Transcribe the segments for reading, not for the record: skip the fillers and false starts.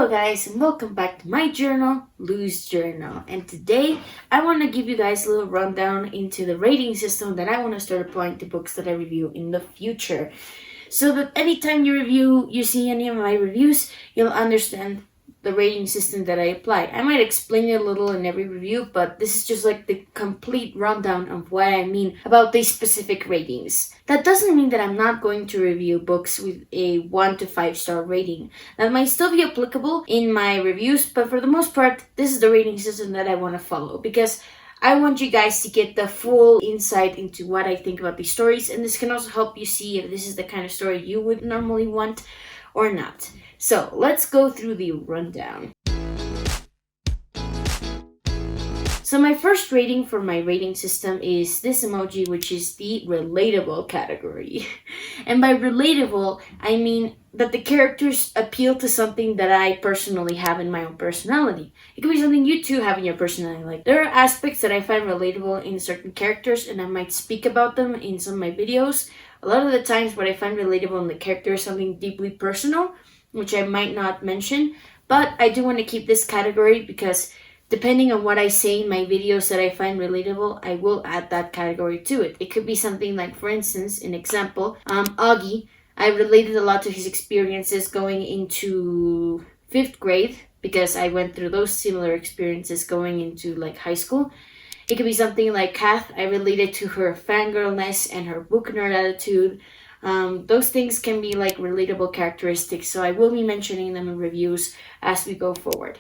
Hello guys and welcome back to my journal, Lou's Journal. And today I want to give you guys a little rundown into the rating system that I want to start applying to books that I review in the future. So that anytime you see any of my reviews, you'll understand the rating system that I apply. I might explain it a little in every review, but this is just like the complete rundown of what I mean about these specific ratings. That doesn't mean that I'm not going to review books with a 1 to 5 star rating. That might still be applicable in my reviews, but for the most part, this is the rating system that I want to follow because I want you guys to get the full insight into what I think about these stories, and this can also help you see if this is the kind of story you would normally want or not. So let's go through the rundown. So my first rating for my rating system is this emoji, which is the relatable category. And by relatable, I mean that the characters appeal to something that I personally have in my own personality. It could be something you too have in your personality. Like there are aspects that I find relatable in certain characters, and I might speak about them in some of my videos. A lot of the times what I find relatable in the character is something deeply personal, which I might not mention, but I do want to keep this category because depending on what I say in my videos that I find relatable, I will add that category to it. It could be something like, for instance, an example, Augie. I related a lot to his experiences going into 5th grade because I went through those similar experiences going into like high school. It could be something like Kath. I related to her fangirlness and her book nerd attitude. Those things can be like relatable characteristics, so I will be mentioning them in reviews as we go forward.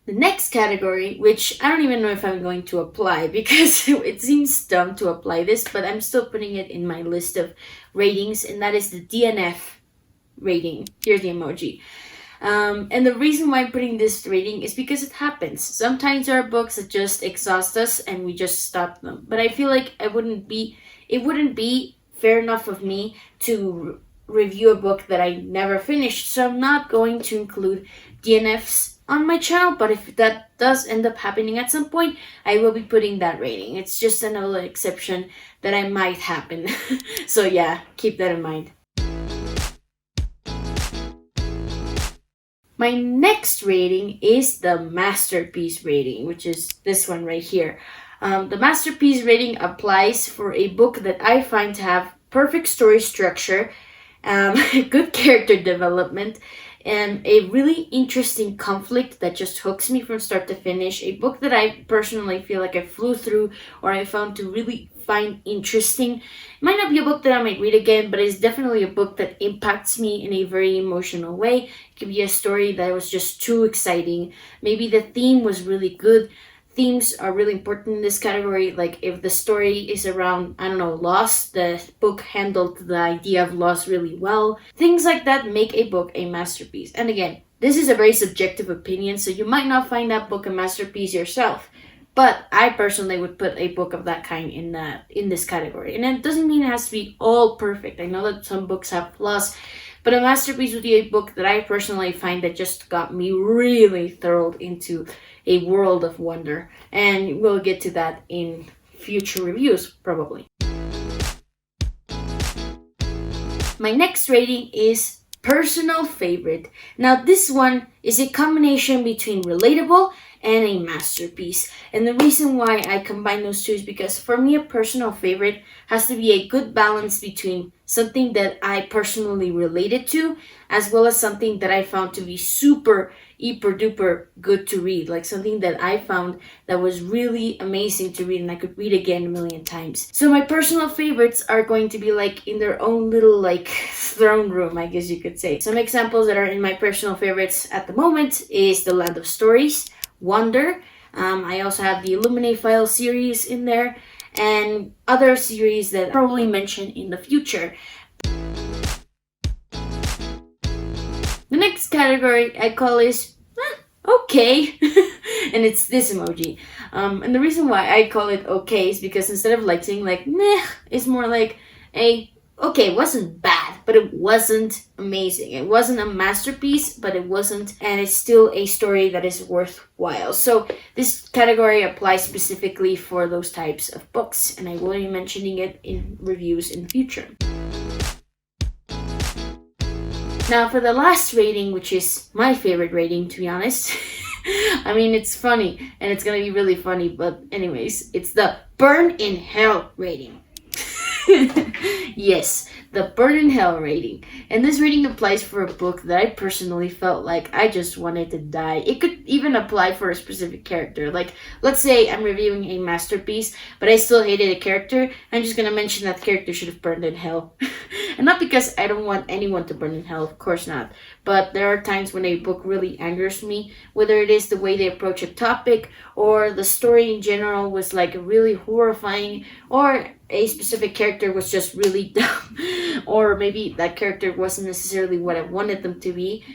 The next category, which I don't even know if I'm going to apply because it seems dumb to apply this, but I'm still putting it in my list of ratings, and that is the DNF rating. Here's the emoji. And the reason why I'm putting this rating is because it happens. Sometimes there are books that just exhaust us and we just stop them. But I feel like it wouldn't be fair enough of me to review a book that I never finished. So I'm not going to include DNFs on my channel, but if that does end up happening at some point, I will be putting that rating. It's just another exception that I might happen. So yeah, keep that in mind. My next rating is the masterpiece rating, which is this one right here. The masterpiece rating applies for a book that I find to have perfect story structure, good character development, and a really interesting conflict that just hooks me from start to finish. A book that I personally feel like I flew through or I found to really find interesting. It might not be a book that I might read again, but it's definitely a book that impacts me in a very emotional way. It could be a story that was just too exciting. Maybe the theme was really good. Themes are really important in this category. Like if the story is around, I don't know, loss, the book handled the idea of loss really well. Things like that make a book a masterpiece. And again, this is a very subjective opinion, so you might not find that book a masterpiece yourself. But I personally would put a book of that kind in this category. And it doesn't mean it has to be all perfect. I know that some books have flaws, but a masterpiece would be a book that I personally find that just got me really thrilled into a world of wonder. And we'll get to that in future reviews, probably. My next rating is personal favorite. Now this one is a combination between relatable and a masterpiece. And the reason why I combine those two is because for me a personal favorite has to be a good balance between something that I personally related to as well as something that I found to be super duper good to read, like something that I found that was really amazing to read and I could read again a million times. So my personal favorites are going to be like in their own little like throne room, I guess you could say. Some examples that are in my personal favorites at the moment is The Land of Stories, Wonder. I also have the Illuminate File series in there and other series that I'll probably mention in the future. The next category I call is okay, and it's this emoji. And the reason why I call it okay is because instead of like saying like meh, it's more like okay, it wasn't bad, but it wasn't amazing. It wasn't a masterpiece, but it wasn't, and it's still a story that is worthwhile. So this category applies specifically for those types of books, and I will be mentioning it in reviews in the future. Now for the last rating, which is my favorite rating, to be honest. I mean, it's funny, and it's gonna be really funny, but anyways, it's the Burn in Hell rating. Yes, the Burn in Hell rating. And this rating applies for a book that I personally felt like I just wanted to die. It could even apply for a specific character. Like, let's say I'm reviewing a masterpiece, but I still hated a character. I'm just gonna mention that character should have burned in hell. And not because I don't want anyone to burn in hell, of course not. But there are times when a book really angers me, whether it is the way they approach a topic, or the story in general was like really horrifying, or a specific character was just really dumb, or maybe that character wasn't necessarily what I wanted them to be.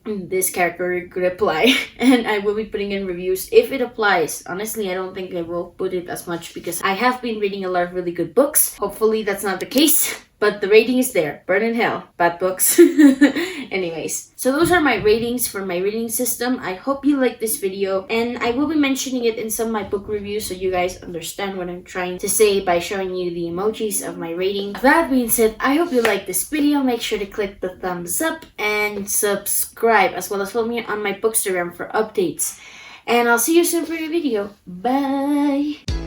This character could apply, and I will be putting in reviews if it applies. Honestly, I don't think I will put it as much because I have been reading a lot of really good books. Hopefully that's not the case, but the rating is there. Burn in hell, bad books. Anyways, so those are my ratings for my rating system. I hope you like this video, and I will be mentioning it in some of my book reviews so you guys understand what I'm trying to say by showing you the emojis of my rating. That being said, I hope you like this video. Make sure to click the thumbs up and subscribe, as well as follow me on my Bookstagram for updates. And I'll see you soon for a video. Bye!